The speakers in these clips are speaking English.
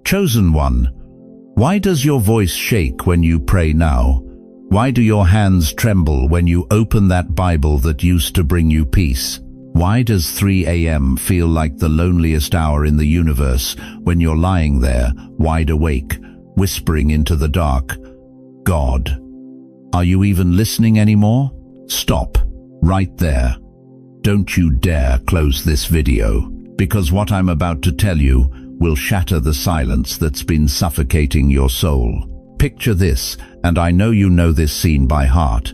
Chosen one, why does your voice shake when you pray now? Why do your hands tremble when you open that Bible that used to bring you peace? Why does 3 a.m. feel like the loneliest hour in the universe when you're lying there, wide awake, whispering into the dark, God? Are you even listening anymore? Stop, right there. Don't you dare close this video, because what I'm about to tell you will shatter the silence that's been suffocating your soul. Picture this, and I know you know this scene by heart.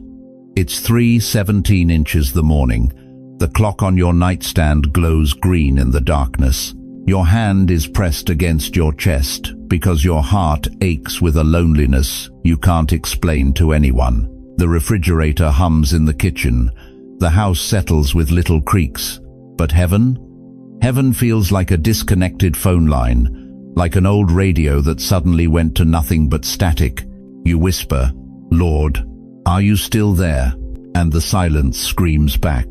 It's 3:17 inches the morning. The clock on your nightstand glows green in the darkness. Your hand is pressed against your chest because your heart aches with a loneliness you can't explain to anyone. The refrigerator hums in the kitchen. The house settles with little creaks. But heaven? Heaven feels like a disconnected phone line, like an old radio that suddenly went to nothing but static. You whisper, Lord, are you still there? And the silence screams back.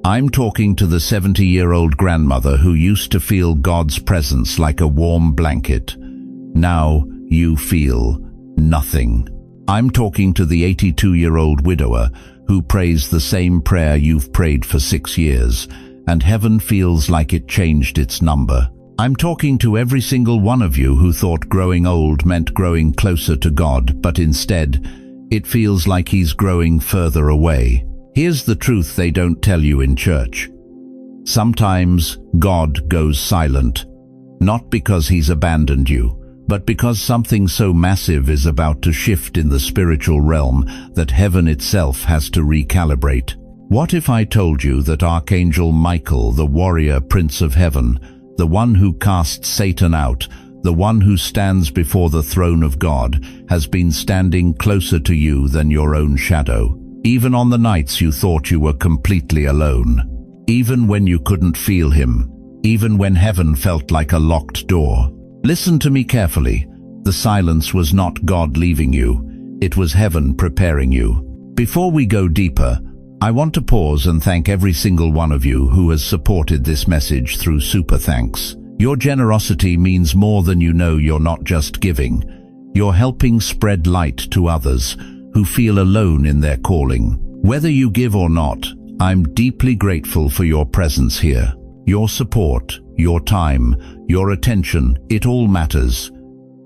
I'm talking to the 70-year-old grandmother who used to feel God's presence like a warm blanket. Now you feel nothing. I'm talking to the 82-year-old widower who prays the same prayer you've prayed for 6 years, and heaven feels like it changed its number. I'm talking to every single one of you who thought growing old meant growing closer to God, but instead, it feels like He's growing further away. Here's the truth they don't tell you in church. Sometimes God goes silent, not because He's abandoned you, but because something so massive is about to shift in the spiritual realm that heaven itself has to recalibrate. What if I told you that Archangel Michael, the warrior prince of heaven, the one who casts Satan out, the one who stands before the throne of God, has been standing closer to you than your own shadow? Even on the nights you thought you were completely alone. Even when you couldn't feel Him. Even when heaven felt like a locked door. Listen to me carefully. The silence was not God leaving you. It was heaven preparing you. Before we go deeper, I want to pause and thank every single one of you who has supported this message through super thanks. Your generosity means more than you know. You're not just giving. You're helping spread light to others who feel alone in their calling. Whether you give or not, I'm deeply grateful for your presence here. Your support, your time, your attention, it all matters.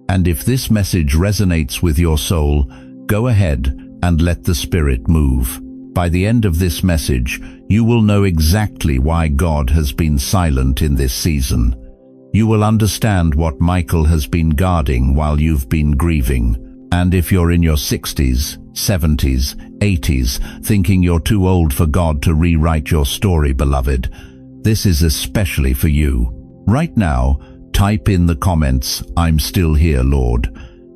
And if this message resonates with your soul, go ahead and let the Spirit move. By the end of this message, you will know exactly why God has been silent in this season. You will understand what Michael has been guarding while you've been grieving. And if you're in your 60s, 70s, 80s, thinking you're too old for God to rewrite your story, beloved, this is especially for you. Right now, type in the comments, I'm still here, Lord.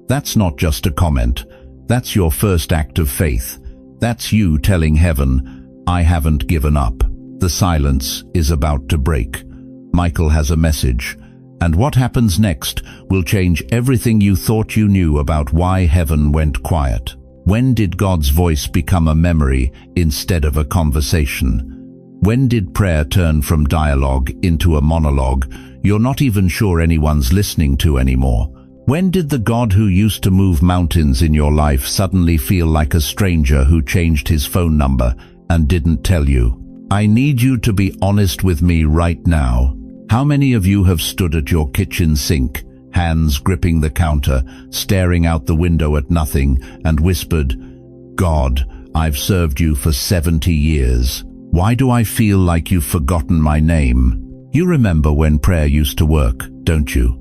That's not just a comment. That's your first act of faith. That's you telling heaven, I haven't given up. The silence is about to break. Michael has a message. And what happens next will change everything you thought you knew about why heaven went quiet. When did God's voice become a memory instead of a conversation? When did prayer turn from dialogue into a monologue you're not even sure anyone's listening to anymore? When did the God who used to move mountains in your life suddenly feel like a stranger who changed his phone number and didn't tell you? I need you to be honest with me right now. How many of you have stood at your kitchen sink, hands gripping the counter, staring out the window at nothing, and whispered, God, I've served you for 70 years. Why do I feel like you've forgotten my name? You remember when prayer used to work, don't you?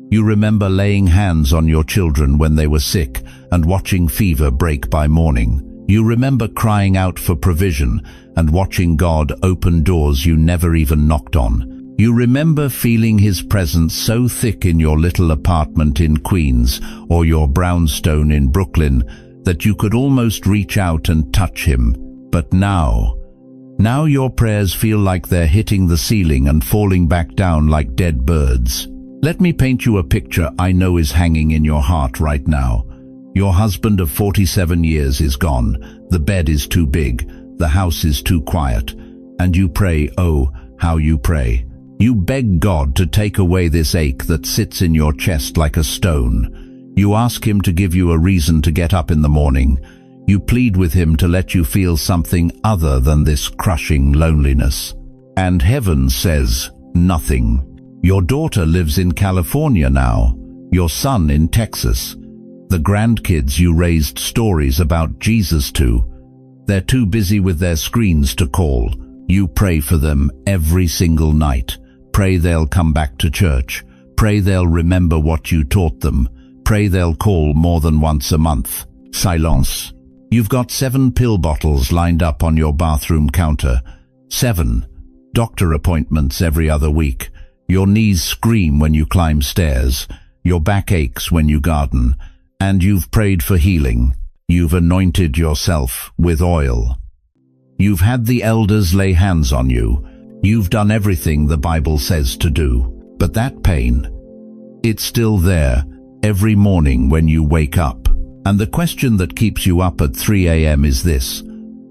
You remember laying hands on your children when they were sick and watching fever break by morning. You remember crying out for provision and watching God open doors you never even knocked on. You remember feeling His presence so thick in your little apartment in Queens or your brownstone in Brooklyn that you could almost reach out and touch Him. But now your prayers feel like they're hitting the ceiling and falling back down like dead birds. Let me paint you a picture I know is hanging in your heart right now. Your husband of 47 years is gone. The bed is too big. The house is too quiet. And you pray, oh, how you pray. You beg God to take away this ache that sits in your chest like a stone. You ask Him to give you a reason to get up in the morning. You plead with Him to let you feel something other than this crushing loneliness. And heaven says nothing. Your daughter lives in California now, your son in Texas. The grandkids you raised stories about Jesus to, they're too busy with their screens to call. You pray for them every single night. Pray they'll come back to church. Pray they'll remember what you taught them. Pray they'll call more than once a month. Silence. You've got 7 pill bottles lined up on your bathroom counter. 7. Doctor appointments every other week. Your knees scream when you climb stairs. Your back aches when you garden. And you've prayed for healing. You've anointed yourself with oil. You've had the elders lay hands on you. You've done everything the Bible says to do. But that pain, it's still there every morning when you wake up. And the question that keeps you up at 3 a.m. is this: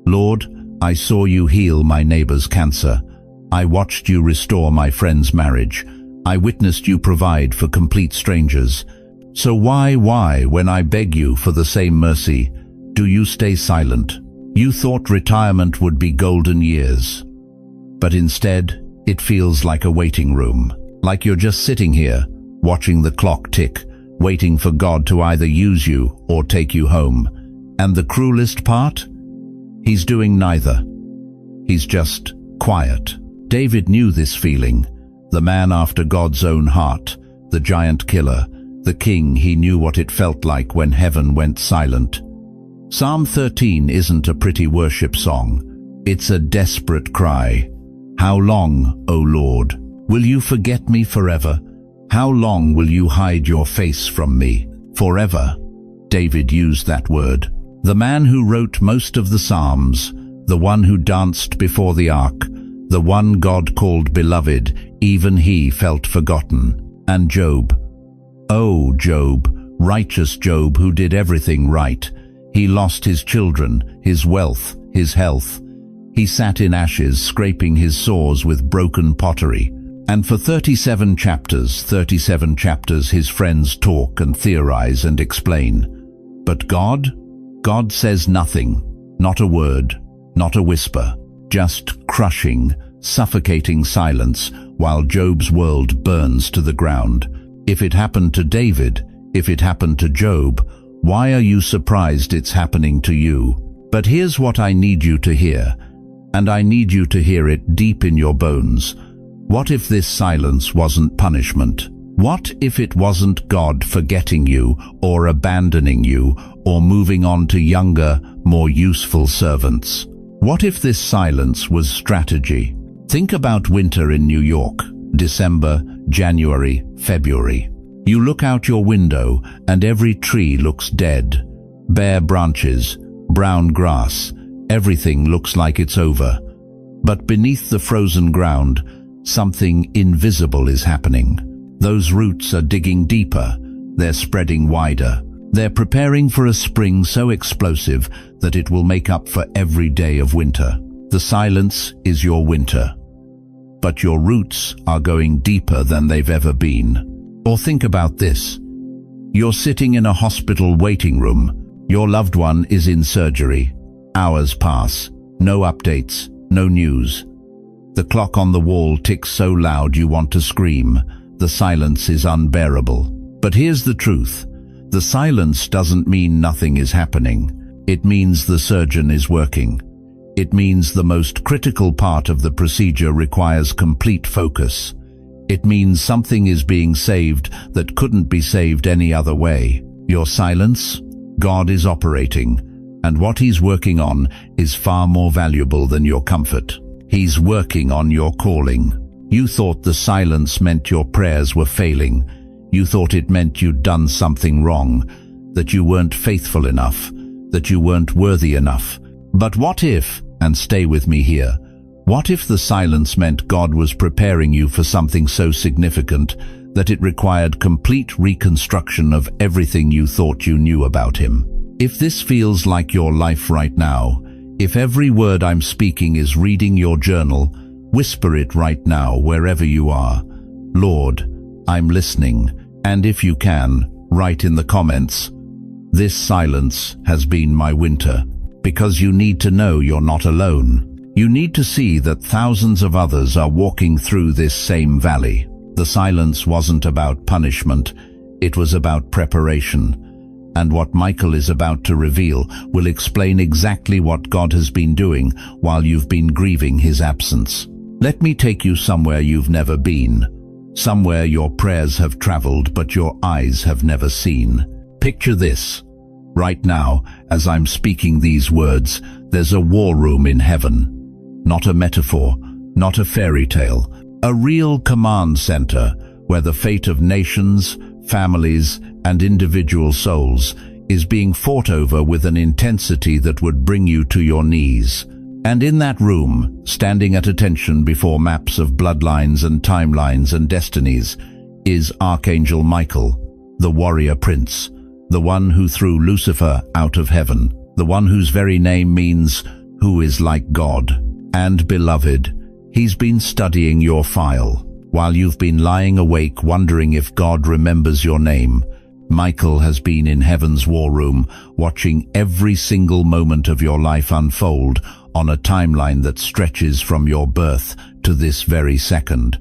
Lord, I saw you heal my neighbor's cancer. I watched you restore my friend's marriage. I witnessed you provide for complete strangers. So why, when I beg you for the same mercy, do you stay silent? You thought retirement would be golden years. But instead, it feels like a waiting room. Like you're just sitting here, watching the clock tick, waiting for God to either use you or take you home. And the cruelest part? He's doing neither. He's just quiet. David knew this feeling. The man after God's own heart, the giant killer, the king. He knew what it felt like when heaven went silent. Psalm 13 isn't a pretty worship song. It's a desperate cry. How long, O Lord, will you forget me forever? How long will you hide your face from me? Forever. David used that word. The man who wrote most of the Psalms, the one who danced before the ark, the one God called beloved, even he felt forgotten. And Job. Oh, Job, righteous Job who did everything right. He lost his children, his wealth, his health. He sat in ashes, scraping his sores with broken pottery. And for 37 chapters, his friends talk and theorize and explain. But God says nothing, not a word, not a whisper, just crushing, suffocating silence while Job's world burns to the ground. If it happened to David, if it happened to Job, why are you surprised it's happening to you? But here's what I need you to hear, and I need you to hear it deep in your bones. What if this silence wasn't punishment? What if it wasn't God forgetting you or abandoning you or moving on to younger, more useful servants? What if this silence was strategy? Think about winter in New York, December, January, February. You look out your window and every tree looks dead. Bare branches, brown grass, everything looks like it's over. But beneath the frozen ground, something invisible is happening. Those roots are digging deeper, they're spreading wider. They're preparing for a spring so explosive that it will make up for every day of winter. The silence is your winter. But your roots are going deeper than they've ever been. Or think about this. You're sitting in a hospital waiting room. Your loved one is in surgery. Hours pass. No updates, no news. The clock on the wall ticks so loud you want to scream. The silence is unbearable. But here's the truth. The silence doesn't mean nothing is happening. It means the surgeon is working. It means the most critical part of the procedure requires complete focus. It means something is being saved that couldn't be saved any other way. Your silence? God is operating, and what He's working on is far more valuable than your comfort. He's working on your calling. You thought the silence meant your prayers were failing. You thought it meant you'd done something wrong, that you weren't faithful enough, that you weren't worthy enough. But what if, and stay with me here, what if the silence meant God was preparing you for something so significant that it required complete reconstruction of everything you thought you knew about Him? If this feels like your life right now, if every word I'm speaking is reading your journal, Whisper it right now wherever you are. Lord, I'm listening, and if you can, write in the comments, "This silence has been my winter," because you need to know you're not alone. You need to see that thousands of others are walking through this same valley. The silence wasn't about punishment, it was about preparation. And what Michael is about to reveal will explain exactly what God has been doing while you've been grieving his absence. Let me take you somewhere you've never been, somewhere your prayers have traveled but your eyes have never seen. Picture this. Right now, as I'm speaking these words, there's a war room in heaven. Not a metaphor, not a fairy tale, a real command center where the fate of nations, families, and individual souls is being fought over with an intensity that would bring you to your knees. And in that room, standing at attention before maps of bloodlines and timelines and destinies, is Archangel Michael, the warrior prince, the one who threw Lucifer out of heaven, the one whose very name means "who is like God." And beloved, he's been studying your file. While you've been lying awake wondering if God remembers your name, Michael has been in heaven's war room, watching every single moment of your life unfold on a timeline that stretches from your birth to this very second.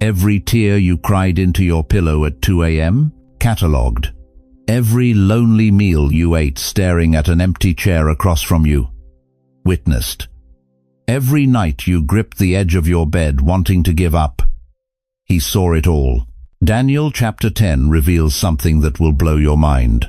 Every tear you cried into your pillow at 2 a.m., catalogued. Every lonely meal you ate staring at an empty chair across from you, witnessed. Every night you gripped the edge of your bed wanting to give up, he saw it all. Daniel chapter 10 reveals something that will blow your mind.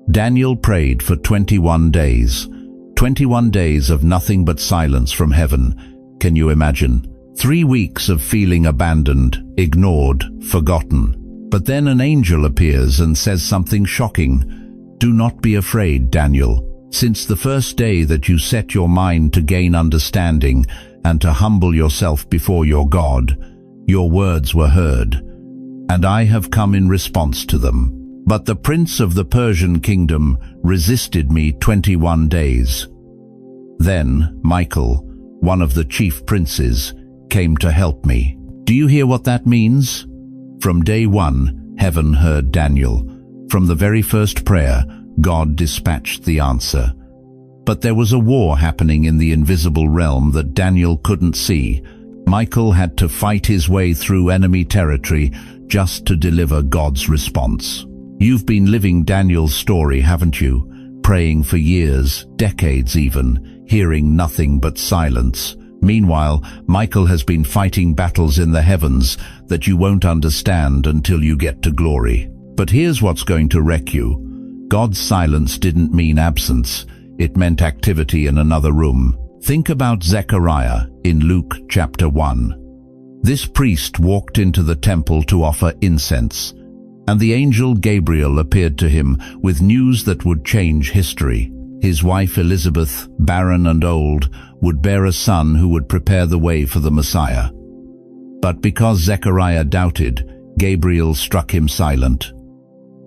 Daniel prayed for 21 days. 21 days of nothing but silence from heaven. Can you imagine? 3 weeks of feeling abandoned, ignored, forgotten. But then an angel appears and says something shocking. "Do not be afraid, Daniel. Since the first day that you set your mind to gain understanding and to humble yourself before your God, your words were heard, and I have come in response to them. But the prince of the Persian kingdom resisted me 21 days. Then Michael, one of the chief princes, came to help me." Do you hear what that means? From day one, heaven heard Daniel. From the very first prayer, God dispatched the answer. But there was a war happening in the invisible realm that Daniel couldn't see. Michael had to fight his way through enemy territory just to deliver God's response. You've been living Daniel's story, haven't you? Praying for years, decades even, hearing nothing but silence. Meanwhile, Michael has been fighting battles in the heavens that you won't understand until you get to glory. But here's what's going to wreck you. God's silence didn't mean absence. It meant activity in another room. Think about Zechariah in Luke chapter 1. This priest walked into the temple to offer incense, and the angel Gabriel appeared to him with news that would change history. His wife Elizabeth, barren and old, would bear a son who would prepare the way for the Messiah. But because Zechariah doubted, Gabriel struck him silent.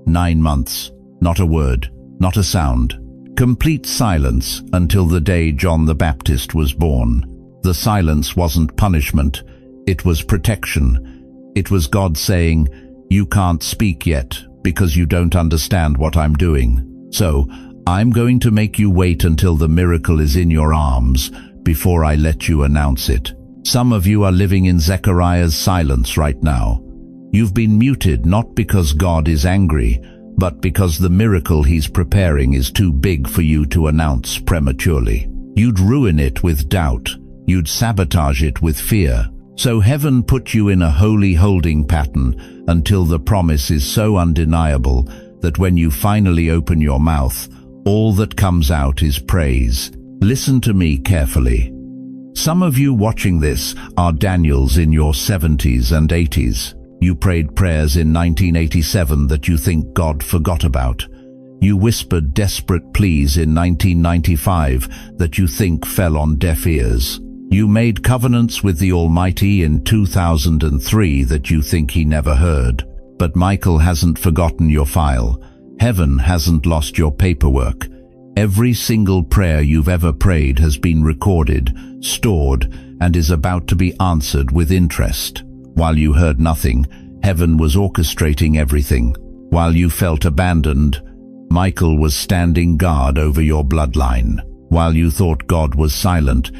9 months, not a word, not a sound. Complete silence until the day John the Baptist was born. The silence wasn't punishment, it was protection. It was God saying, "You can't speak yet because you don't understand what I'm doing. So, I'm going to make you wait until the miracle is in your arms before I let you announce it." Some of you are living in Zechariah's silence right now. You've been muted not because God is angry, but because the miracle he's preparing is too big for you to announce prematurely. You'd ruin it with doubt. You'd sabotage it with fear. So heaven put you in a holy holding pattern until the promise is so undeniable that when you finally open your mouth, all that comes out is praise. Listen to me carefully. Some of you watching this are Daniels in your 70s and 80s. You prayed prayers in 1987 that you think God forgot about. You whispered desperate pleas in 1995 that you think fell on deaf ears. You made covenants with the Almighty in 2003 that you think he never heard. But Michael hasn't forgotten your file. Heaven hasn't lost your paperwork. Every single prayer you've ever prayed has been recorded, stored, and is about to be answered with interest. While you heard nothing, heaven was orchestrating everything. While you felt abandoned, Michael was standing guard over your bloodline. While you thought God was silent,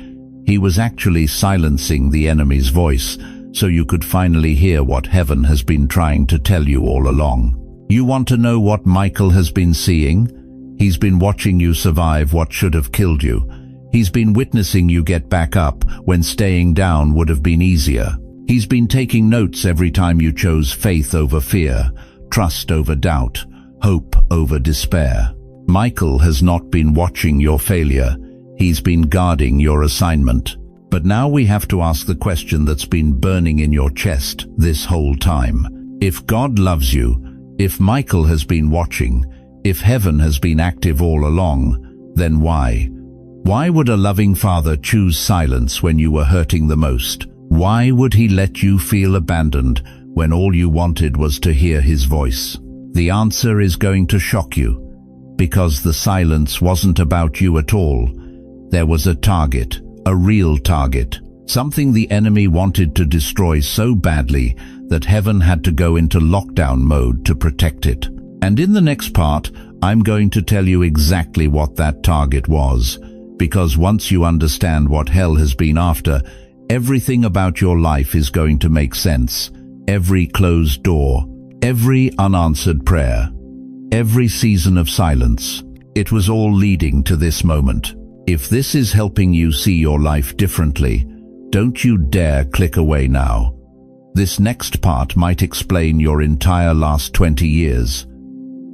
he was actually silencing the enemy's voice, so you could finally hear what heaven has been trying to tell you all along. You want to know what Michael has been seeing? He's been watching you survive what should have killed you. He's been witnessing you get back up when staying down would have been easier. He's been taking notes every time you chose faith over fear, trust over doubt, hope over despair. Michael has not been watching your failure. He's been guarding your assignment. But now we have to ask the question that's been burning in your chest this whole time. If God loves you, if Michael has been watching, if heaven has been active all along, then why? Why would a loving father choose silence when you were hurting the most? Why would he let you feel abandoned when all you wanted was to hear his voice? The answer is going to shock you, because the silence wasn't about you at all. There was a target, a real target, something the enemy wanted to destroy so badly that heaven had to go into lockdown mode to protect it. And in the next part, I'm going to tell you exactly what that target was, because once you understand what hell has been after, everything about your life is going to make sense. Every closed door, every unanswered prayer, every season of silence, it was all leading to this moment. If this is helping you see your life differently, don't you dare click away now. This next part might explain your entire last 20 years.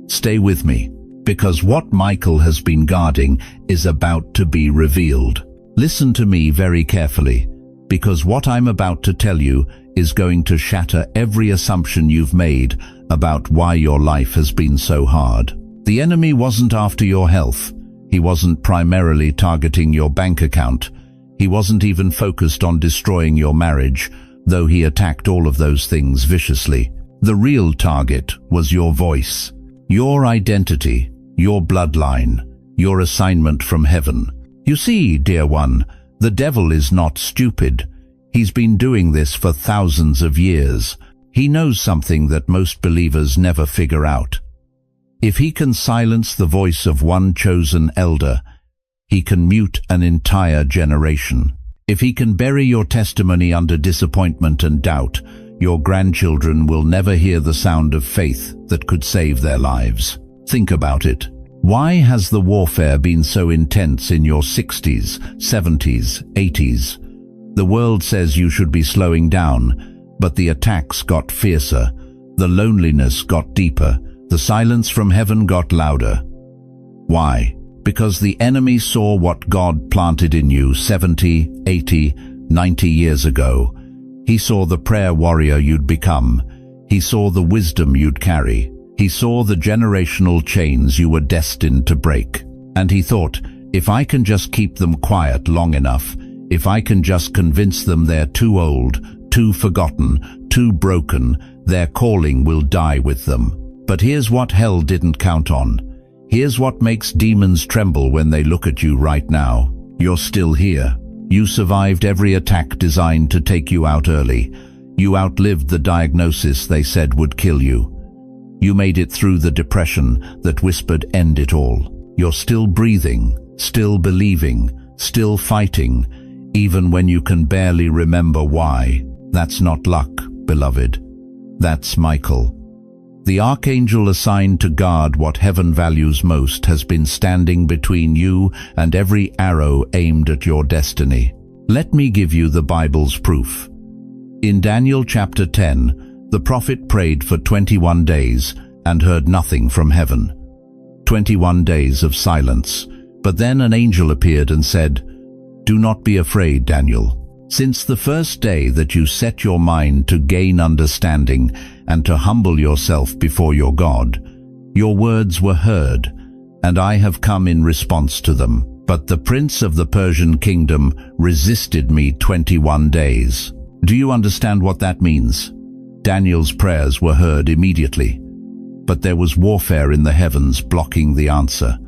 Stay with me, because what Michael has been guarding is about to be revealed. Listen to me very carefully, because what I'm about to tell you is going to shatter every assumption you've made about why your life has been so hard. The enemy wasn't after your health. He wasn't primarily targeting your bank account. He wasn't even focused on destroying your marriage, though he attacked all of those things viciously. The real target was your voice, your identity, your bloodline, your assignment from heaven. You see, dear one, the devil is not stupid. He's been doing this for thousands of years. He knows something that most believers never figure out. If he can silence the voice of one chosen elder, he can mute an entire generation. If he can bury your testimony under disappointment and doubt, your grandchildren will never hear the sound of faith that could save their lives. Think about it. Why has the warfare been so intense in your 60s, 70s, 80s? The world says you should be slowing down, but the attacks got fiercer, the loneliness got deeper, the silence from heaven got louder. Why? Because the enemy saw what God planted in you 70, 80, 90 years ago. He saw the prayer warrior you'd become. He saw the wisdom you'd carry. He saw the generational chains you were destined to break. And he thought, if I can just keep them quiet long enough, if I can just convince them they're too old, too forgotten, too broken, their calling will die with them. But here's what hell didn't count on. Here's what makes demons tremble when they look at you right now. You're still here. You survived every attack designed to take you out early. You outlived the diagnosis they said would kill you. You made it through the depression that whispered end it all. You're still breathing, still believing, still fighting, even when you can barely remember why. That's not luck, beloved. That's Michael. The archangel assigned to guard what heaven values most has been standing between you and every arrow aimed at your destiny. Let me give you the Bible's proof. In Daniel chapter 10, the prophet prayed for 21 days and heard nothing from heaven. 21 days of silence. But then an angel appeared and said, "Do not be afraid, Daniel. Since the first day that you set your mind to gain understanding and to humble yourself before your God, your words were heard, and I have come in response to them. But the prince of the Persian kingdom resisted me 21 days. Do you understand what that means? Daniel's prayers were heard immediately, but there was warfare in the heavens blocking the answer.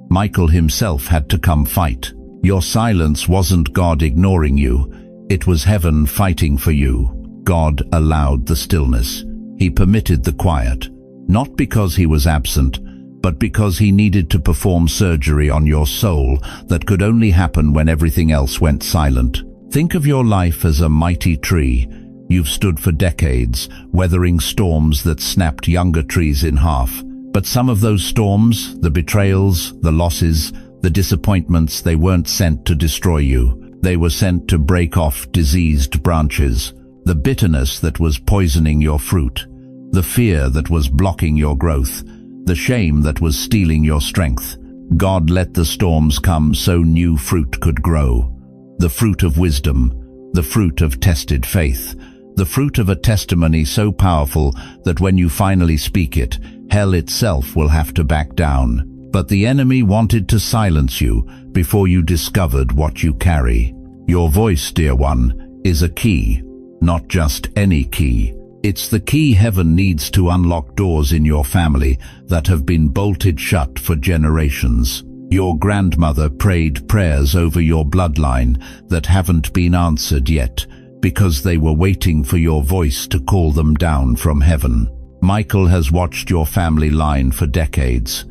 Michael himself had to come fight. Your silence wasn't God ignoring you. It was heaven fighting for you. God allowed the stillness. He permitted the quiet, not because he was absent, but because he needed to perform surgery on your soul that could only happen when everything else went silent. Think of your life as a mighty tree. You've stood for decades, weathering storms that snapped younger trees in half. But some of those storms, the betrayals, the losses, the disappointments, they weren't sent to destroy you. They were sent to break off diseased branches. The bitterness that was poisoning your fruit, the fear that was blocking your growth, the shame that was stealing your strength. God let the storms come so new fruit could grow. The fruit of wisdom, the fruit of tested faith, the fruit of a testimony so powerful that when you finally speak it, hell itself will have to back down. But the enemy wanted to silence you before you discovered what you carry. Your voice, dear one, is a key, not just any key. It's the key heaven needs to unlock doors in your family that have been bolted shut for generations. Your grandmother prayed prayers over your bloodline that haven't been answered yet because they were waiting for your voice to call them down from heaven. Michael has watched your family line for decades.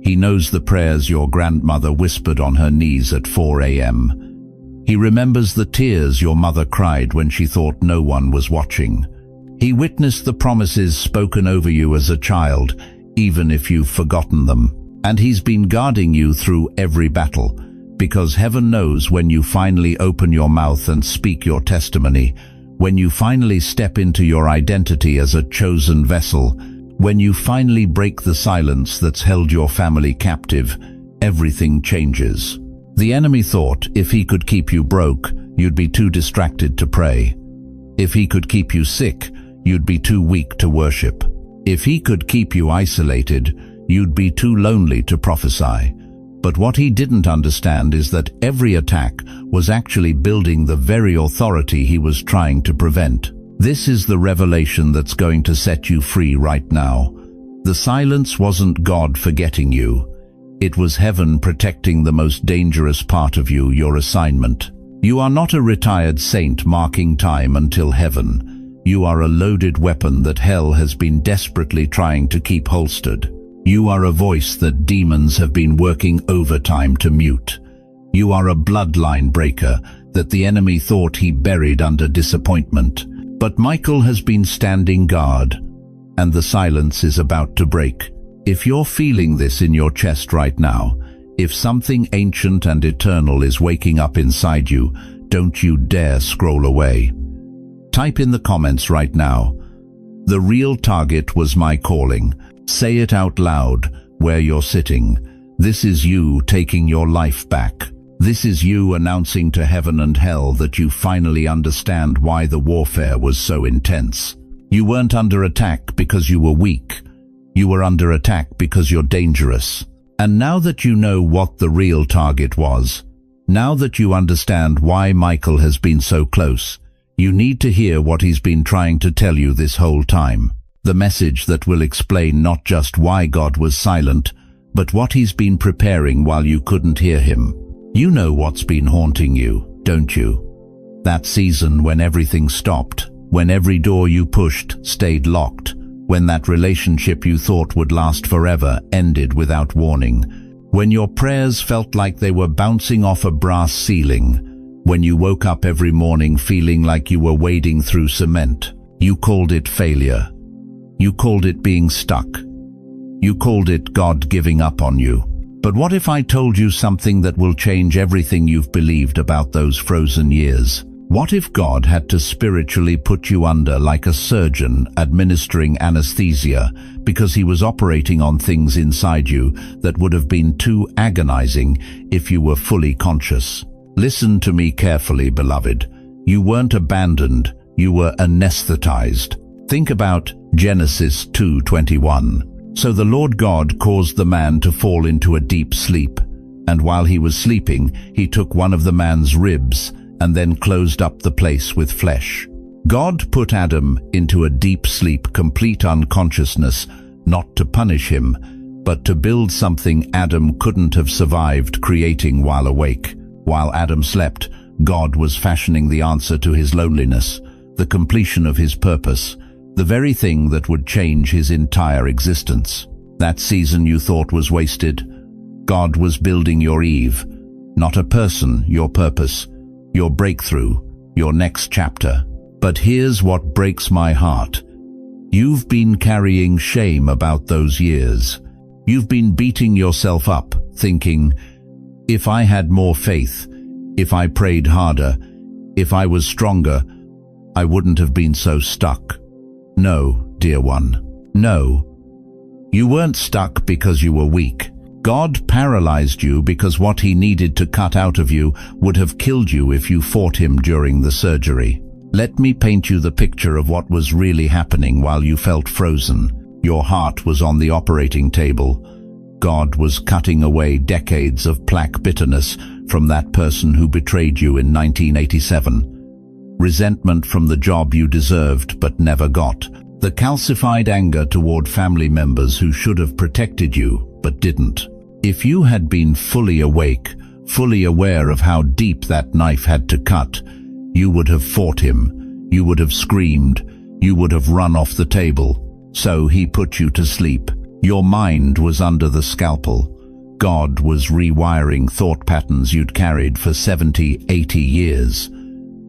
He knows the prayers your grandmother whispered on her knees at 4 a.m. He remembers the tears your mother cried when she thought no one was watching. He witnessed the promises spoken over you as a child, even if you've forgotten them. And he's been guarding you through every battle, because heaven knows when you finally open your mouth and speak your testimony, when you finally step into your identity as a chosen vessel, when you finally break the silence that's held your family captive, everything changes. The enemy thought if he could keep you broke, you'd be too distracted to pray. If he could keep you sick, you'd be too weak to worship. If he could keep you isolated, you'd be too lonely to prophesy. But what he didn't understand is that every attack was actually building the very authority he was trying to prevent. This is the revelation that's going to set you free right now. The silence wasn't God forgetting you. It was heaven protecting the most dangerous part of you, your assignment. You are not a retired saint marking time until heaven. You are a loaded weapon that hell has been desperately trying to keep holstered. You are a voice that demons have been working overtime to mute. You are a bloodline breaker that the enemy thought he buried under disappointment. But Michael has been standing guard, and the silence is about to break. If you're feeling this in your chest right now, if something ancient and eternal is waking up inside you, don't you dare scroll away. Type in the comments right now, "The real target was my calling." Say it out loud where you're sitting. This is you taking your life back. This is you announcing to heaven and hell that you finally understand why the warfare was so intense. You weren't under attack because you were weak. You were under attack because you're dangerous. And now that you know what the real target was, now that you understand why Michael has been so close, you need to hear what he's been trying to tell you this whole time. The message that will explain not just why God was silent, but what he's been preparing while you couldn't hear him. You know what's been haunting you, don't you? That season when everything stopped, when every door you pushed stayed locked, when that relationship you thought would last forever ended without warning, when your prayers felt like they were bouncing off a brass ceiling, when you woke up every morning feeling like you were wading through cement. You called it failure. You called it being stuck. You called it God giving up on you. But what if I told you something that will change everything you've believed about those frozen years? What if God had to spiritually put you under like a surgeon administering anesthesia because he was operating on things inside you that would have been too agonizing if you were fully conscious? Listen to me carefully, beloved. You weren't abandoned, you were anesthetized. Think about Genesis 2:21. So the Lord God caused the man to fall into a deep sleep, and while he was sleeping, he took one of the man's ribs and then closed up the place with flesh. God put Adam into a deep sleep, complete unconsciousness, not to punish him, but to build something Adam couldn't have survived creating while awake. While Adam slept, God was fashioning the answer to his loneliness, the completion of his purpose, the very thing that would change his entire existence. That season you thought was wasted, God was building your Eve, not a person, your purpose, your breakthrough, your next chapter. But here's what breaks my heart. You've been carrying shame about those years. You've been beating yourself up, thinking, if I had more faith, if I prayed harder, if I was stronger, I wouldn't have been so stuck. No, dear one, no. You weren't stuck because you were weak. God paralyzed you because what he needed to cut out of you would have killed you if you fought him during the surgery. Let me paint you the picture of what was really happening while you felt frozen. Your heart was on the operating table. God was cutting away decades of plaque bitterness from that person who betrayed you in 1987. Resentment from the job you deserved but never got. The calcified anger toward family members who should have protected you but didn't. If you had been fully awake, fully aware of how deep that knife had to cut, you would have fought him, you would have screamed, you would have run off the table. So he put you to sleep. Your mind was under the scalpel. God was rewiring thought patterns you'd carried for 70, 80 years.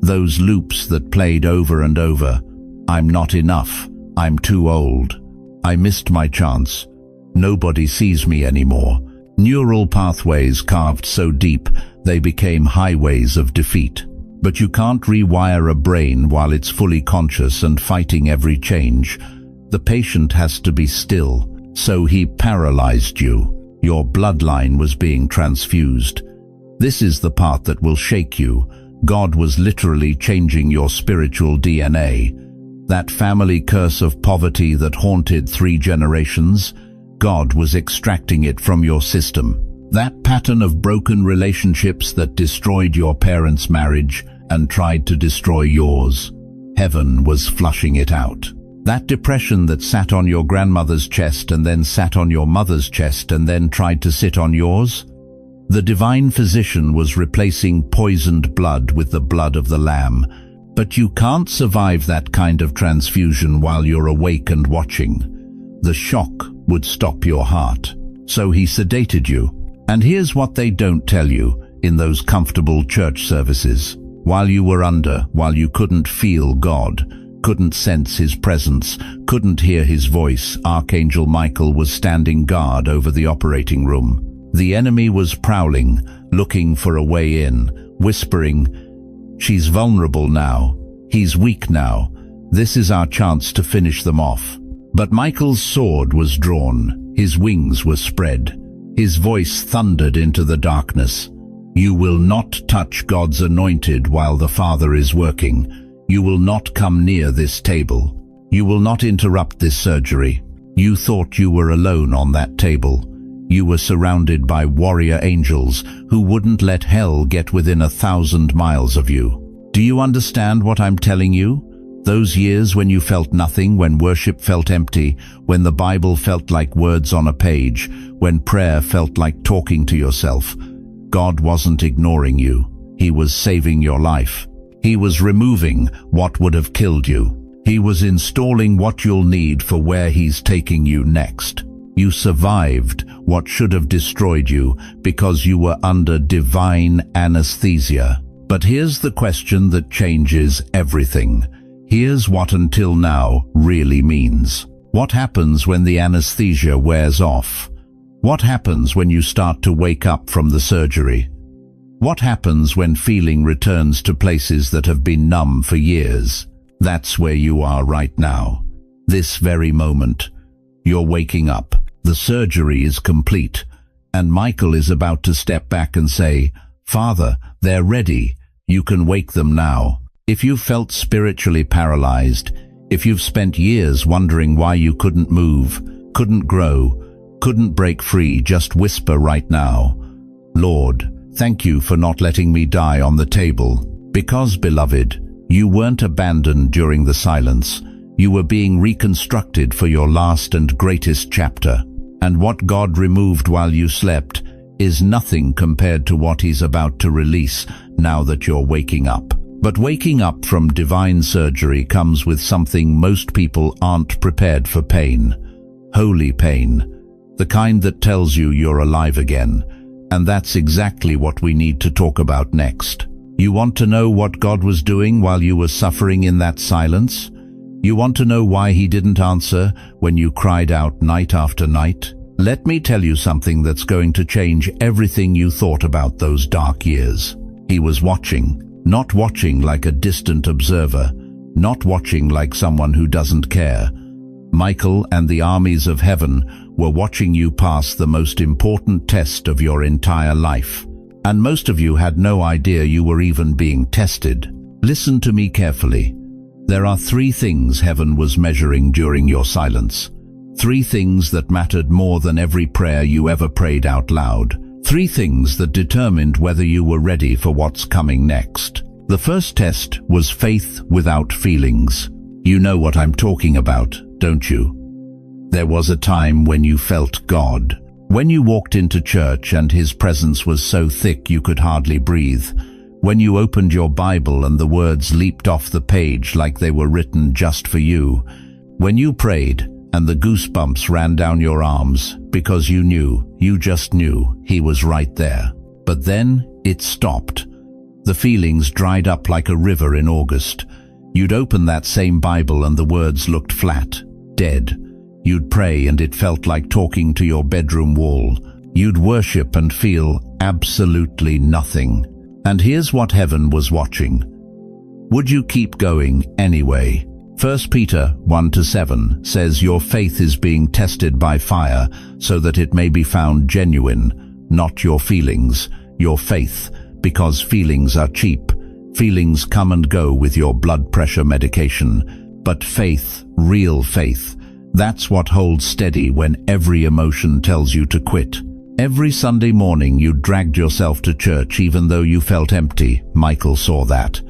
Those loops that played over and over. I'm not enough. I'm too old. I missed my chance. Nobody sees me anymore. Neural pathways carved so deep they became highways of defeat. But you can't rewire a brain while it's fully conscious and fighting every change. The patient has to be still. So he paralyzed you. Your bloodline was being transfused. This is the part that will shake you. God was literally changing your spiritual DNA. That family curse of poverty that haunted 3 generations, God was extracting it from your system. That pattern of broken relationships that destroyed your parents' marriage and tried to destroy yours, heaven was flushing it out. That depression that sat on your grandmother's chest and then sat on your mother's chest and then tried to sit on yours, the divine physician was replacing poisoned blood with the blood of the Lamb. But you can't survive that kind of transfusion while you're awake and watching. The shock would stop your heart. So he sedated you. And here's what they don't tell you in those comfortable church services. While you were under, while you couldn't feel God, couldn't sense his presence, couldn't hear his voice, Archangel Michael was standing guard over the operating room. The enemy was prowling, looking for a way in, whispering, "She's vulnerable now. He's weak now. This is our chance to finish them off." But Michael's sword was drawn. His wings were spread. His voice thundered into the darkness. "You will not touch God's anointed while the Father is working. You will not come near this table. You will not interrupt this surgery." You thought you were alone on that table. You were surrounded by warrior angels who wouldn't let hell get within 1,000 miles of you. Do you understand what I'm telling you? Those years when you felt nothing, when worship felt empty, when the Bible felt like words on a page, when prayer felt like talking to yourself, God wasn't ignoring you. He was saving your life. He was removing what would have killed you. He was installing what you'll need for where he's taking you next. You survived what should have destroyed you because you were under divine anesthesia. But here's the question that changes everything. Here's what until now really means. What happens when the anesthesia wears off? What happens when you start to wake up from the surgery? What happens when feeling returns to places that have been numb for years? That's where you are right now. This very moment. You're waking up. The surgery is complete. And Michael is about to step back and say, "Father, they're ready. You can wake them now." If you've felt spiritually paralyzed, if you've spent years wondering why you couldn't move, couldn't grow, couldn't break free, just whisper right now, "Lord, thank you for not letting me die on the table." Because, beloved, you weren't abandoned during the silence. You were being reconstructed for your last and greatest chapter. And what God removed while you slept, is nothing compared to what he's about to release now that you're waking up. But waking up from divine surgery comes with something most people aren't prepared for: pain. Holy pain. The kind that tells you you're alive again. And that's exactly what we need to talk about next. You want to know what God was doing while you were suffering in that silence? You want to know why he didn't answer when you cried out night after night? Let me tell you something that's going to change everything you thought about those dark years. He was watching. Not watching like a distant observer, not watching like someone who doesn't care. Michael and the armies of heaven were watching you pass the most important test of your entire life. And most of you had no idea you were even being tested. Listen to me carefully. There are 3 things heaven was measuring during your silence. 3 things that mattered more than every prayer you ever prayed out loud. 3 things that determined whether you were ready for what's coming next. The first test was faith without feelings. You know what I'm talking about, don't you? There was a time when you felt God. When you walked into church and his presence was so thick you could hardly breathe. When you opened your Bible and the words leaped off the page like they were written just for you. When you prayed and the goosebumps ran down your arms because you just knew he was right there. But then it stopped. The feelings dried up like a river in August. You'd open that same Bible and the words looked flat, dead. You'd pray and it felt like talking to your bedroom wall. You'd worship and feel absolutely nothing. And here's what heaven was watching. Would you keep going anyway? 1 Peter 1-7 says your faith is being tested by fire so that it may be found genuine, not your feelings, your faith, because feelings are cheap. Feelings come and go with your blood pressure medication. But faith, real faith, that's what holds steady when every emotion tells you to quit. Every Sunday morning you dragged yourself to church even though you felt empty. Michael saw that.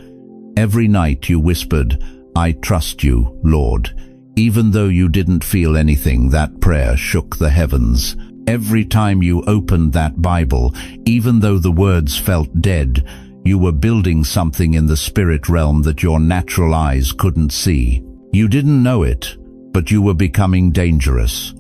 Every night you whispered, "I trust you, Lord." Even though you didn't feel anything, that prayer shook the heavens. Every time you opened that Bible, even though the words felt dead, you were building something in the spirit realm that your natural eyes couldn't see. You didn't know it, but you were becoming dangerous.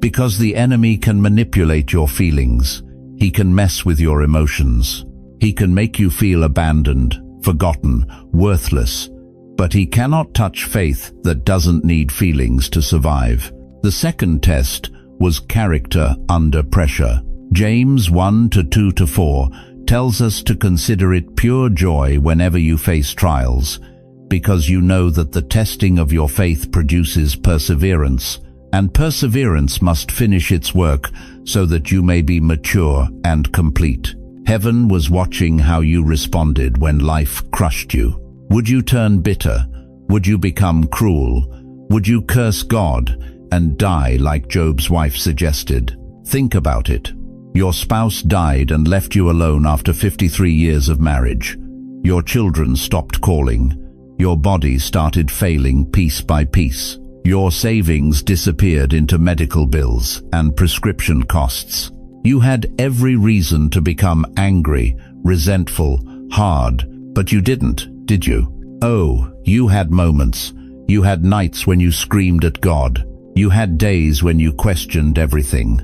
Because the enemy can manipulate your feelings. He can mess with your emotions. He can make you feel abandoned, forgotten, worthless. But he cannot touch faith that doesn't need feelings to survive. The second test was character under pressure. James 1-2-4 tells us to consider it pure joy whenever you face trials, because you know that the testing of your faith produces perseverance, and perseverance must finish its work so that you may be mature and complete. Heaven was watching how you responded when life crushed you. Would you turn bitter? Would you become cruel? Would you curse God and die like Job's wife suggested? Think about it. Your spouse died and left you alone after 53 years of marriage. Your children stopped calling. Your body started failing piece by piece. Your savings disappeared into medical bills and prescription costs. You had every reason to become angry, resentful, hard, but you didn't, did you? Oh, you had moments. You had nights when you screamed at God. You had days when you questioned everything.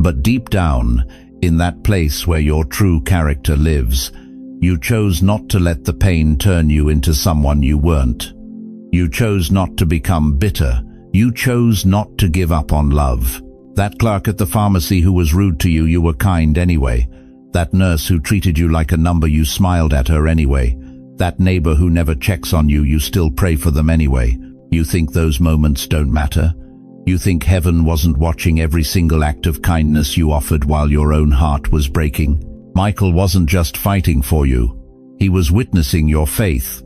But deep down, in that place where your true character lives, you chose not to let the pain turn you into someone you weren't. You chose not to become bitter. You chose not to give up on love. That clerk at the pharmacy who was rude to you, you were kind anyway. That nurse who treated you like a number, you smiled at her anyway. That neighbor who never checks on you, you still pray for them anyway. You think those moments don't matter? You think heaven wasn't watching every single act of kindness you offered while your own heart was breaking? Michael wasn't just fighting for you. He was witnessing your faith.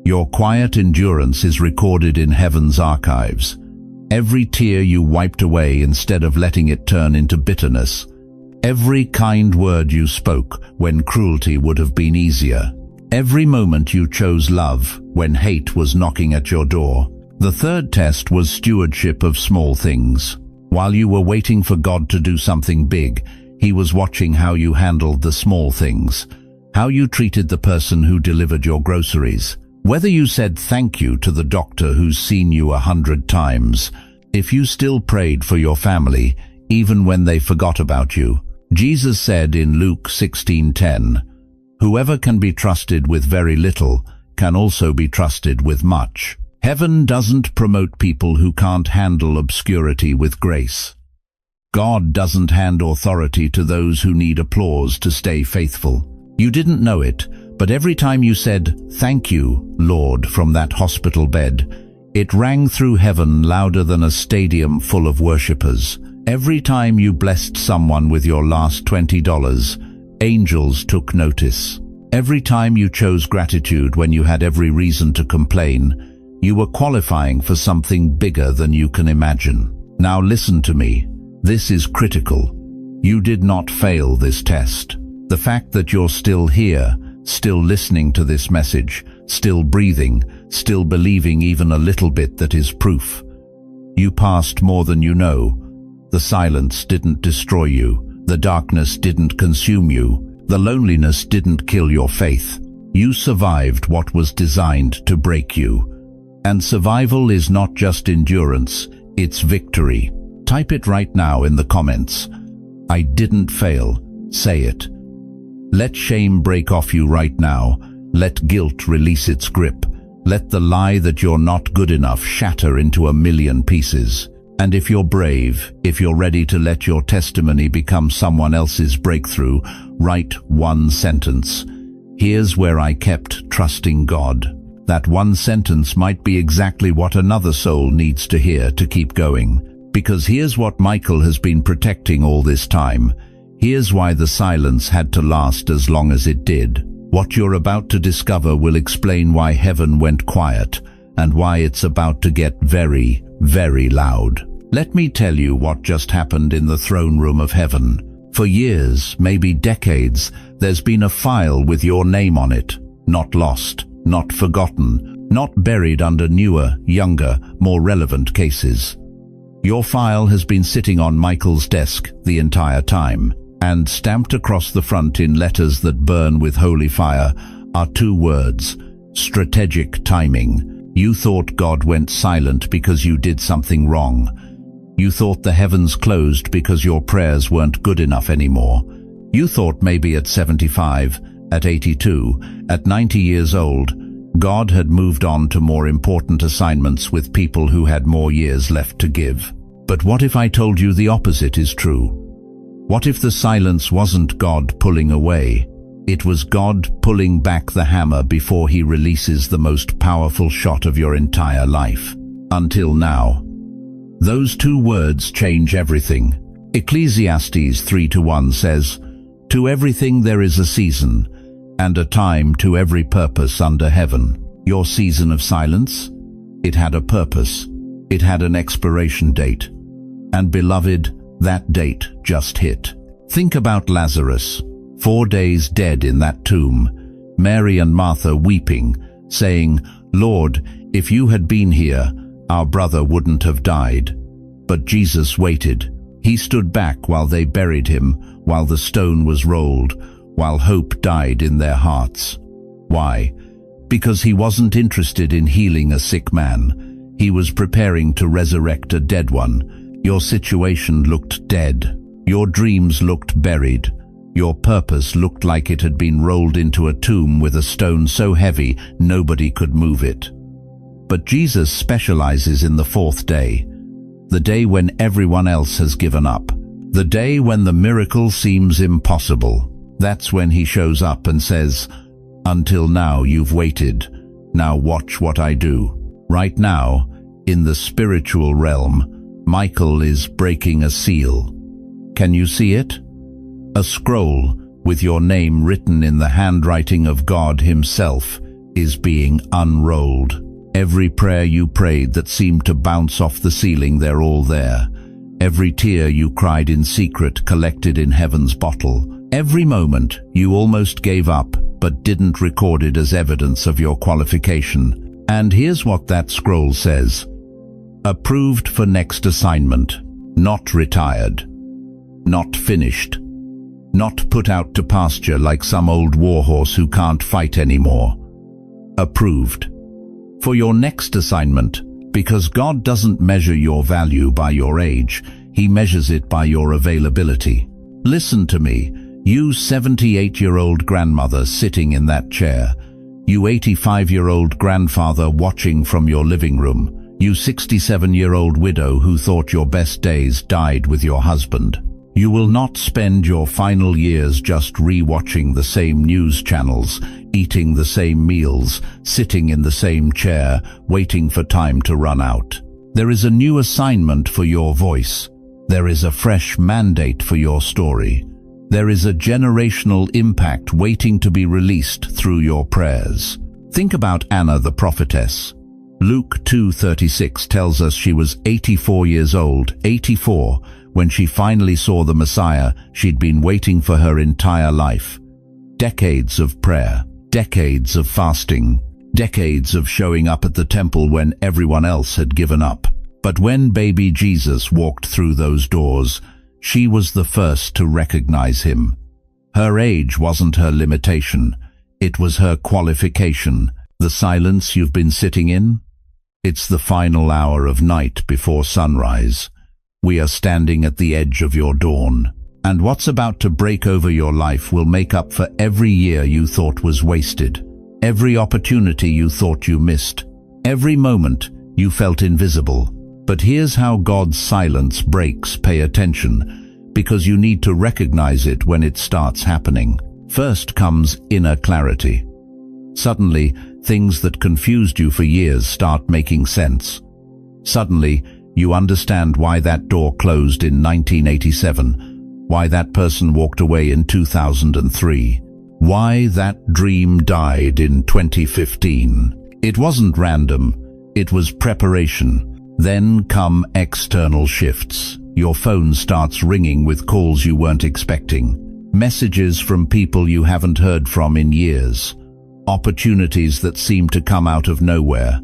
Your quiet endurance is recorded in heaven's archives. Every tear you wiped away instead of letting it turn into bitterness. Every kind word you spoke when cruelty would have been easier. Every moment you chose love when hate was knocking at your door. The third test was stewardship of small things. While you were waiting for God to do something big, He was watching how you handled the small things, how you treated the person who delivered your groceries, whether you said thank you to the doctor who's seen you 100 times, if you still prayed for your family, even when they forgot about you. Jesus said in Luke 16:10, "Whoever can be trusted with very little can also be trusted with much." Heaven doesn't promote people who can't handle obscurity with grace. God doesn't hand authority to those who need applause to stay faithful. You didn't know it, but every time you said, "Thank you, Lord," from that hospital bed, it rang through heaven louder than a stadium full of worshippers. Every time you blessed someone with your last $20, angels took notice. Every time you chose gratitude when you had every reason to complain, you were qualifying for something bigger than you can imagine. Now listen to me. This is critical. You did not fail this test. The fact that you're still here, still listening to this message, still breathing, still believing even a little bit, that is proof. You passed more than you know. The silence didn't destroy you. The darkness didn't consume you. The loneliness didn't kill your faith. You survived what was designed to break you. And survival is not just endurance, it's victory. Type it right now in the comments. I didn't fail. Say it. Let shame break off you right now. Let guilt release its grip. Let the lie that you're not good enough shatter into a million pieces. And if you're brave, if you're ready to let your testimony become someone else's breakthrough, write one sentence. Here's where I kept trusting God. That one sentence might be exactly what another soul needs to hear to keep going. Because here's what Michael has been protecting all this time. Here's why the silence had to last as long as it did. What you're about to discover will explain why heaven went quiet, and why it's about to get very, very loud. Let me tell you what just happened in the throne room of heaven. For years, maybe decades, there's been a file with your name on it. Not lost, not forgotten, not buried under newer, younger, more relevant cases. Your file has been sitting on Michael's desk the entire time, and stamped across the front in letters that burn with holy fire are two words: strategic timing. You thought God went silent because you did something wrong. You thought the heavens closed because your prayers weren't good enough anymore. You thought maybe at 75, at 82, at 90 years old, God had moved on to more important assignments with people who had more years left to give. But what if I told you the opposite is true? What if the silence wasn't God pulling away? It was God pulling back the hammer before he releases the most powerful shot of your entire life. Until now. Those two words change everything. Ecclesiastes 3:1 says, "To everything there is a season, and a time to every purpose under heaven." Your season of silence? It had a purpose. It had an expiration date. And beloved, that date just hit. Think about Lazarus. 4 days dead in that tomb, Mary and Martha weeping, saying, "Lord, if you had been here, our brother wouldn't have died." But Jesus waited. He stood back while they buried him, while the stone was rolled, while hope died in their hearts. Why? Because he wasn't interested in healing a sick man. He was preparing to resurrect a dead one. Your situation looked dead. Your dreams looked buried. Your purpose looked like it had been rolled into a tomb with a stone so heavy nobody could move it. But Jesus specializes in the fourth day, the day when everyone else has given up, the day when the miracle seems impossible. That's when he shows up and says, "Until now you've waited. Now watch what I do." Right now, in the spiritual realm, Michael is breaking a seal. Can you see it? A scroll with your name written in the handwriting of God himself is being unrolled. Every prayer you prayed that seemed to bounce off the ceiling, they're all there. Every tear you cried in secret collected in heaven's bottle. Every moment you almost gave up but didn't record it as evidence of your qualification. And here's what that scroll says: approved for next assignment, not retired, not finished, not put out to pasture like some old warhorse who can't fight anymore. Approved. For your next assignment, because God doesn't measure your value by your age, He measures it by your availability. Listen to me, you 78-year-old grandmother sitting in that chair, you 85-year-old grandfather watching from your living room, you 67-year-old widow who thought your best days died with your husband. You will not spend your final years just re-watching the same news channels, eating the same meals, sitting in the same chair, waiting for time to run out. There is a new assignment for your voice. There is a fresh mandate for your story. There is a generational impact waiting to be released through your prayers. Think about Anna the prophetess. Luke 2:36 tells us she was 84 years old, 84, when she finally saw the Messiah she'd been waiting for her entire life. Decades of prayer, decades of fasting, decades of showing up at the temple when everyone else had given up. But when baby Jesus walked through those doors, she was the first to recognize him. Her age wasn't her limitation. It was her qualification. The silence you've been sitting in? It's the final hour of night before sunrise. We are standing at the edge of your dawn. And what's about to break over your life will make up for every year you thought was wasted, every opportunity you thought you missed, every moment you felt invisible. But here's how God's silence breaks. Pay attention, because you need to recognize it when it starts happening. First comes inner clarity. Suddenly, things that confused you for years start making sense. Suddenly, you understand why that door closed in 1987, why that person walked away in 2003, why that dream died in 2015. It wasn't random, it was preparation. Then come external shifts. Your phone starts ringing with calls you weren't expecting, messages from people you haven't heard from in years, opportunities that seem to come out of nowhere.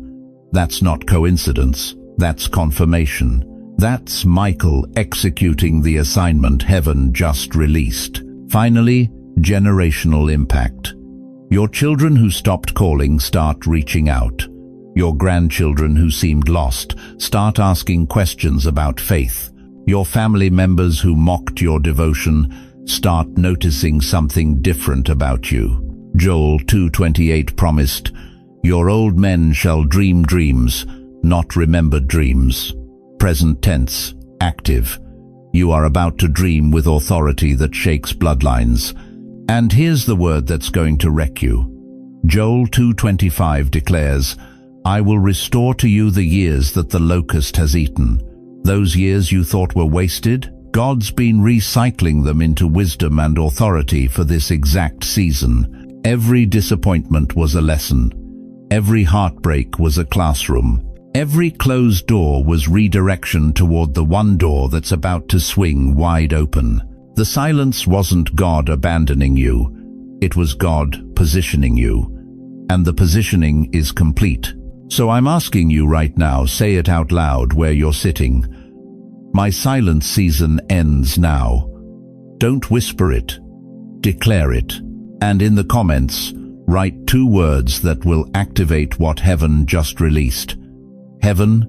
That's not coincidence, that's confirmation. That's Michael executing the assignment heaven just released. Finally, generational impact. Your children who stopped calling start reaching out. Your grandchildren who seemed lost start asking questions about faith. Your family members who mocked your devotion start noticing something different about you. Joel 2:28 promised, "Your old men shall dream dreams, not remembered dreams." Present tense, active. You are about to dream with authority that shakes bloodlines. And here's the word that's going to wreck you. Joel 2:25 declares, "I will restore to you the years that the locust has eaten." Those years you thought were wasted, God's been recycling them into wisdom and authority for this exact season. Every disappointment was a lesson. Every heartbreak was a classroom. Every closed door was redirection toward the one door that's about to swing wide open. The silence wasn't God abandoning you. It was God positioning you. And the positioning is complete. So I'm asking you right now, say it out loud where you're sitting. My silence season ends now. Don't whisper it. Declare it. And in the comments, write 2 words that will activate what heaven just released. Heaven,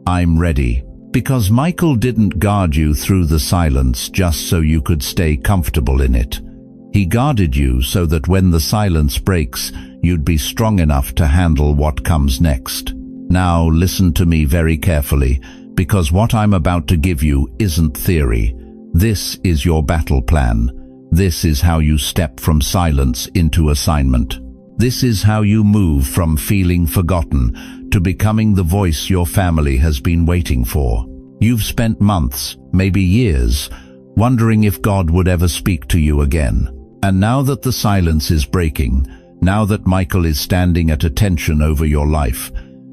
I'm ready. Because Michael didn't guard you through the silence just so you could stay comfortable in it. He guarded you so that when the silence breaks, you'd be strong enough to handle what comes next. Now listen to me very carefully, because what I'm about to give you isn't theory. This is your battle plan. This is how you step from silence into assignment. This is how you move from feeling forgotten to becoming the voice your family has been waiting for. You've spent months, maybe years, wondering if God would ever speak to you again. And now that the silence is breaking, now that Michael is standing at attention over your life,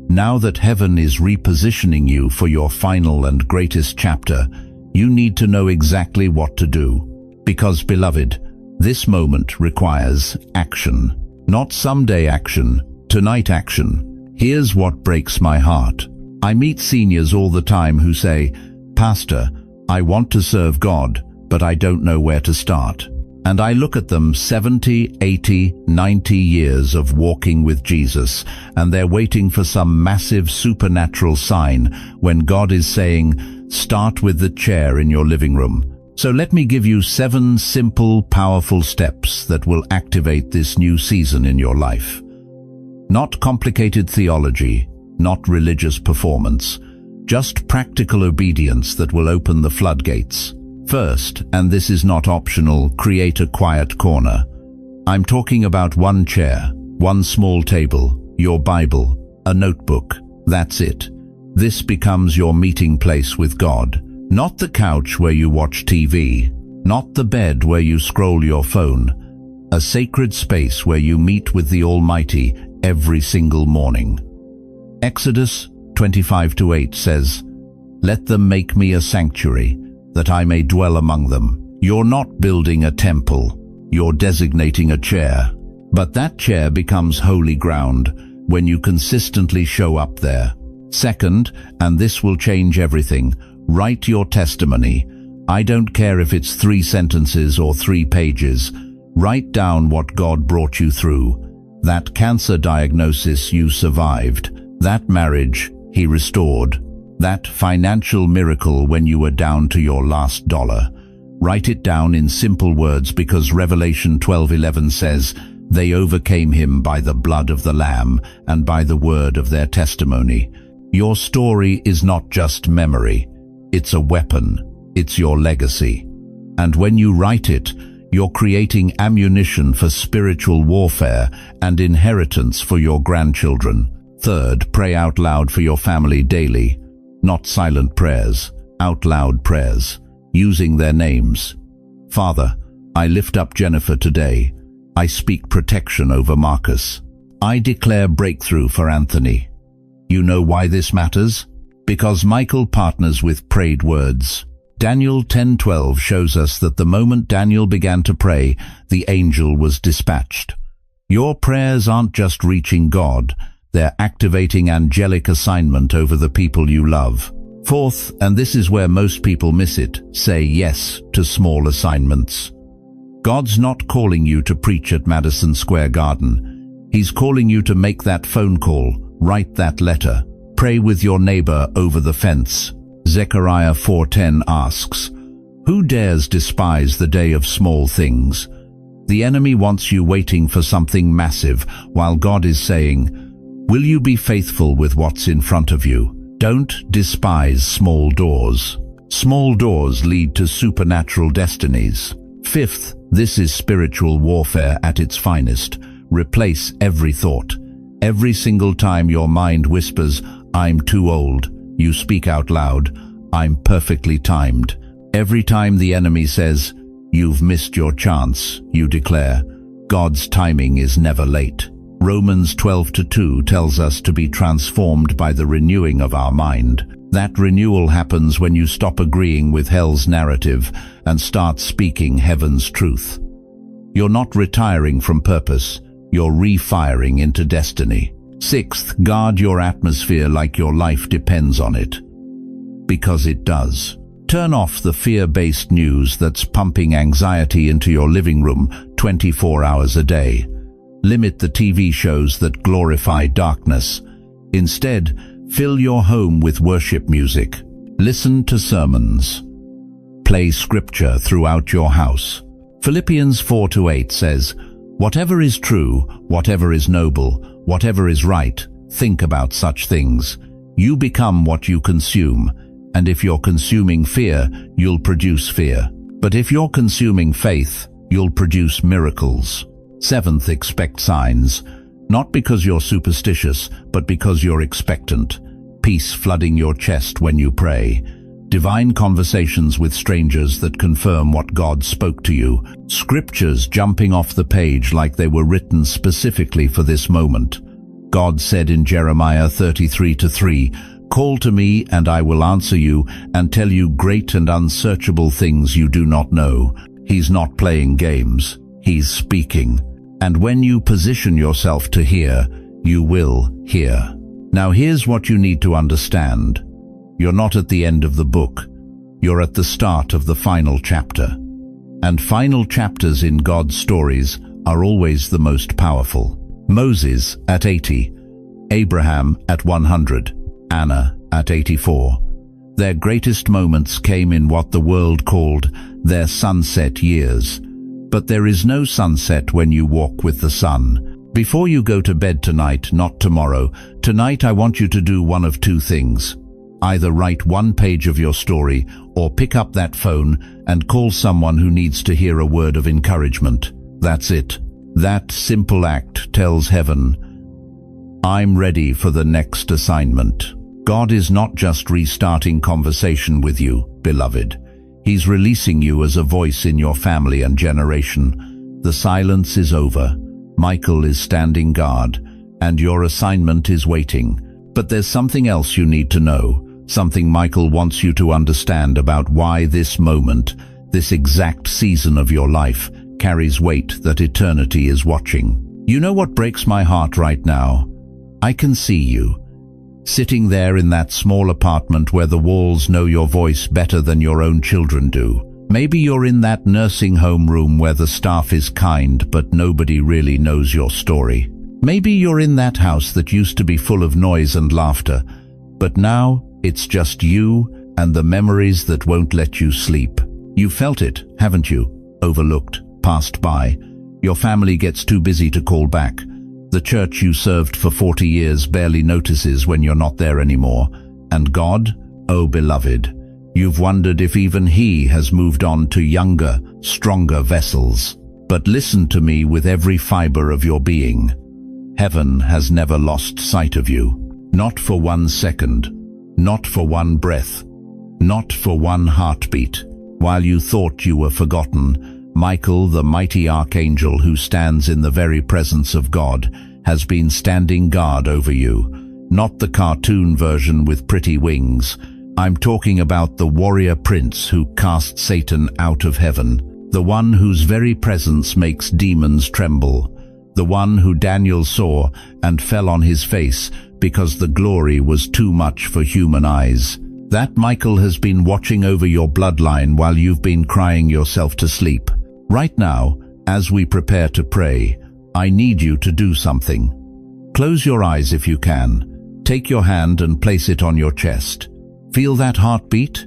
now that heaven is repositioning you for your final and greatest chapter, you need to know exactly what to do. Because, beloved, this moment requires action. Not someday action, tonight action. Here's what breaks my heart. I meet seniors all the time who say, "Pastor, I want to serve God, but I don't know where to start." And I look at them 70, 80, 90 years of walking with Jesus, and they're waiting for some massive supernatural sign when God is saying, start with the chair in your living room. So let me give you 7 simple, powerful steps that will activate this new season in your life. Not complicated theology, not religious performance, just practical obedience that will open the floodgates. First, and this is not optional, create a quiet corner. I'm talking about one chair, one small table, your Bible, a notebook. That's it. This becomes your meeting place with God. Not the couch where you watch TV, not the bed where you scroll your phone. A sacred space where you meet with the Almighty every single morning. Exodus 25:8 says, "Let them make me a sanctuary, that I may dwell among them." You're not building a temple, you're designating a chair. But that chair becomes holy ground when you consistently show up there. Second, and this will change everything, write your testimony. I don't care if it's 3 sentences or 3 pages. Write down what God brought you through. That cancer diagnosis you survived. That marriage He restored. That financial miracle when you were down to your last dollar. Write it down in simple words, because Revelation 12:11 says, "They overcame him by the blood of the Lamb and by the word of their testimony." Your story is not just memory. It's a weapon. It's your legacy. And when you write it, you're creating ammunition for spiritual warfare and inheritance for your grandchildren. Third, pray out loud for your family daily. Not silent prayers, out loud prayers, using their names. Father, I lift up Jennifer today. I speak protection over Marcus. I declare breakthrough for Anthony. You know why this matters? Because Michael partners with prayed words. Daniel 10:12 shows us that the moment Daniel began to pray, the angel was dispatched. Your prayers aren't just reaching God, they're activating angelic assignment over the people you love. Fourth, and this is where most people miss it, say yes to small assignments. God's not calling you to preach at Madison Square Garden. He's calling you to make that phone call, write that letter, pray with your neighbor over the fence. Zechariah 4:10 asks, "Who dares despise the day of small things?" The enemy wants you waiting for something massive, while God is saying, "Will you be faithful with what's in front of you?" Don't despise small doors. Small doors lead to supernatural destinies. Fifth, this is spiritual warfare at its finest. Replace every thought. Every single time your mind whispers, "I'm too old," you speak out loud, "I'm perfectly timed." Every time the enemy says, "You've missed your chance," you declare, "God's timing is never late." Romans 12:2 tells us to be transformed by the renewing of our mind. That renewal happens when you stop agreeing with hell's narrative and start speaking heaven's truth. You're not retiring from purpose, you're refiring into destiny. Sixth, guard your atmosphere like your life depends on it. Because it does. Turn off the fear-based news that's pumping anxiety into your living room 24 hours a day. Limit the TV shows that glorify darkness. Instead, fill your home with worship music. Listen to sermons. Play scripture throughout your house. Philippians 4:8 says, "Whatever is true, whatever is noble, whatever is right, think about such things." You become what you consume, and if you're consuming fear, you'll produce fear. But if you're consuming faith, you'll produce miracles. Seventh, expect signs. Not because you're superstitious, but because you're expectant. Peace flooding your chest when you pray. Divine conversations with strangers that confirm what God spoke to you. Scriptures jumping off the page like they were written specifically for this moment. God said in Jeremiah 33:3, "Call to me and I will answer you and tell you great and unsearchable things you do not know." He's not playing games. He's speaking. And when you position yourself to hear, you will hear. Now here's what you need to understand. You're not at the end of the book. You're at the start of the final chapter. and final chapters in God's stories are always the most powerful. Moses at 80, Abraham at 100, Anna at 84. Their greatest moments came in what the world called their sunset years. But there is no sunset when you walk with the sun. Before you go to bed tonight, not tomorrow, tonight I want you to do one of two things. Either write one page of your story or pick up that phone and call someone who needs to hear a word of encouragement. That's it. That simple act tells heaven, I'm ready for the next assignment. God is not just restarting conversation with you, beloved. He's releasing you as a voice in your family and generation. The silence is over. Michael is standing guard, and your assignment is waiting. But there's something else you need to know. Something Michael wants you to understand about why this moment, this exact season of your life, carries weight that eternity is watching. You know what breaks my heart right now? I can see you, sitting there in that small apartment where the walls know your voice better than your own children do. Maybe you're in that nursing home room where the staff is kind but nobody really knows your story. Maybe you're in that house that used to be full of noise and laughter, but now it's just you and the memories that won't let you sleep. You felt it, haven't you? Overlooked, passed by. Your family gets too busy to call back. The church you served for 40 years barely notices when you're not there anymore. And God, oh beloved, you've wondered if even He has moved on to younger, stronger vessels. But listen to me with every fiber of your being. Heaven has never lost sight of you. Not for 1 second. Not for one breath. Not for one heartbeat. While you thought you were forgotten, Michael, the mighty archangel who stands in the very presence of God, has been standing guard over you. Not the cartoon version with pretty wings. I'm talking about the warrior prince who cast Satan out of heaven. The one whose very presence makes demons tremble. The one who Daniel saw and fell on his face because the glory was too much for human eyes. That Michael has been watching over your bloodline while you've been crying yourself to sleep. Right now, as we prepare to pray, I need you to do something. Close your eyes if you can. Take your hand and place it on your chest. Feel that heartbeat?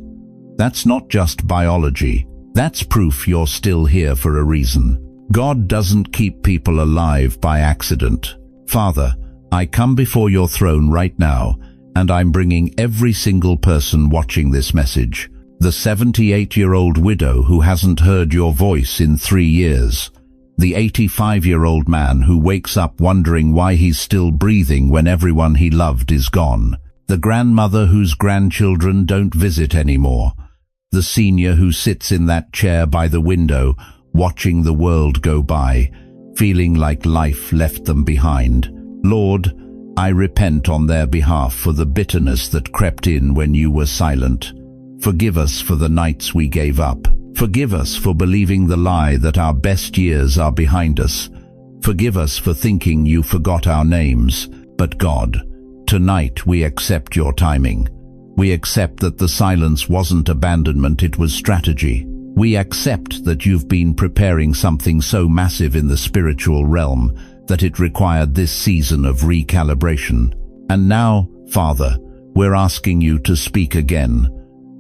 That's not just biology. That's proof you're still here for a reason. God doesn't keep people alive by accident. Father, I come before your throne right now, and I'm bringing every single person watching this message. The 78-year-old widow who hasn't heard your voice in 3 years. The 85-year-old man who wakes up wondering why he's still breathing when everyone he loved is gone. The grandmother whose grandchildren don't visit anymore. The senior who sits in that chair by the window, watching the world go by, feeling like life left them behind. Lord, I repent on their behalf for the bitterness that crept in when you were silent. Forgive us for the nights we gave up. Forgive us for believing the lie that our best years are behind us. Forgive us for thinking you forgot our names. But God, tonight we accept your timing. We accept that the silence wasn't abandonment, it was strategy. We accept that you've been preparing something so massive in the spiritual realm that it required this season of recalibration. And now, Father, we're asking you to speak again.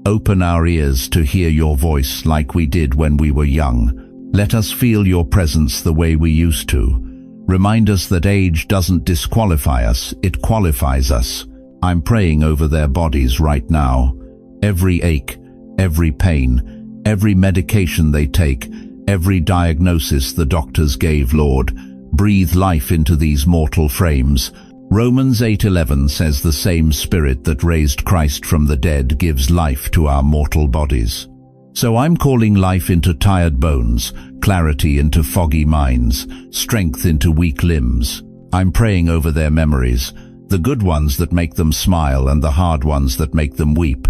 Open our ears to hear your voice like we did when we were young. Let us feel your presence the way we used to. Remind us that age doesn't disqualify us, it qualifies us. I'm praying over their bodies right now. Every ache, every pain, every medication they take, every diagnosis the doctors gave, Lord, breathe life into these mortal frames. Romans 8:11 says the same Spirit that raised Christ from the dead gives life to our mortal bodies. So I'm calling life into tired bones, clarity into foggy minds, strength into weak limbs. I'm praying over their memories, the good ones that make them smile and the hard ones that make them weep.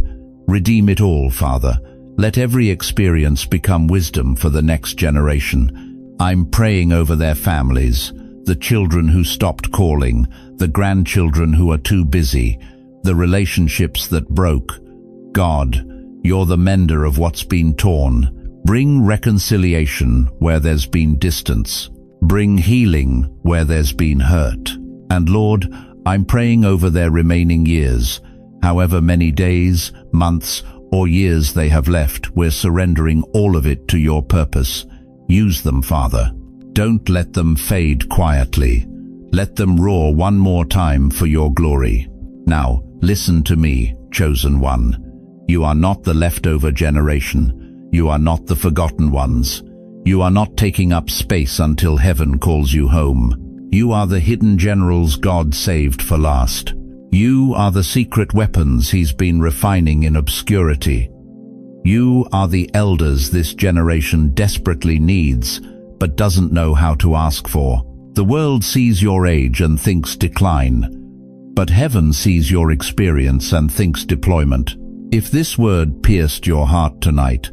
Redeem it all, Father. Let every experience become wisdom for the next generation. I'm praying over their families, the children who stopped calling, the grandchildren who are too busy, the relationships that broke. God, you're the mender of what's been torn. Bring reconciliation where there's been distance. Bring healing where there's been hurt. And Lord, I'm praying over their remaining years. However many days, months, or years they have left, we're surrendering all of it to your purpose. Use them, Father. Don't let them fade quietly. Let them roar one more time for your glory. Now, listen to me, chosen one. You are not the leftover generation. You are not the forgotten ones. You are not taking up space until heaven calls you home. You are the hidden generals God saved for last. You are the secret weapons He's been refining in obscurity. You are the elders this generation desperately needs, but doesn't know how to ask for. The world sees your age and thinks decline, but heaven sees your experience and thinks deployment. If this word pierced your heart tonight,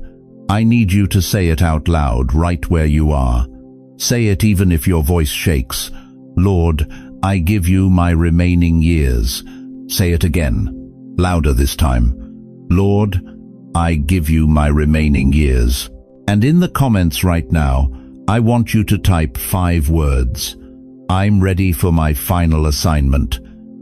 I need you to say it out loud right where you are. Say it even if your voice shakes. Lord, I give you my remaining years. Say it again, louder this time. Lord, I give you my remaining years. And in the comments right now, I want you to type 5 words. I'm ready for my final assignment.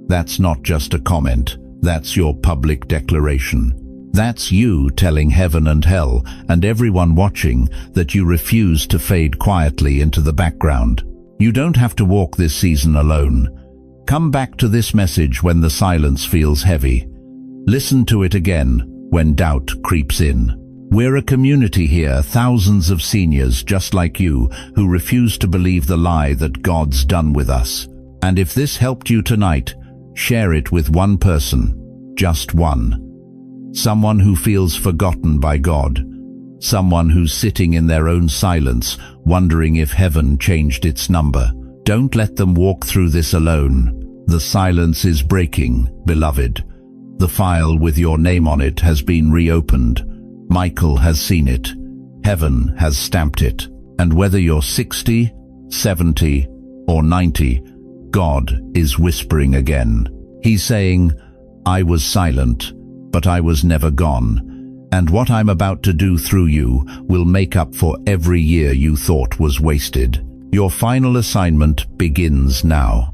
That's not just a comment. That's your public declaration. That's you telling heaven and hell and everyone watching that you refuse to fade quietly into the background. You don't have to walk this season alone. Come back to this message when the silence feels heavy. Listen to it again when doubt creeps in. We're a community here, thousands of seniors just like you, who refuse to believe the lie that God's done with us. And if this helped you tonight, share it with one person, just one. Someone who feels forgotten by God. Someone who's sitting in their own silence, wondering if heaven changed its number. Don't let them walk through this alone. The silence is breaking, beloved. The file with your name on it has been reopened. Michael has seen it. Heaven has stamped it. And whether you're 60, 70, or 90, God is whispering again. He's saying, I was silent, but I was never gone. And what I'm about to do through you will make up for every year you thought was wasted. Your final assignment begins now.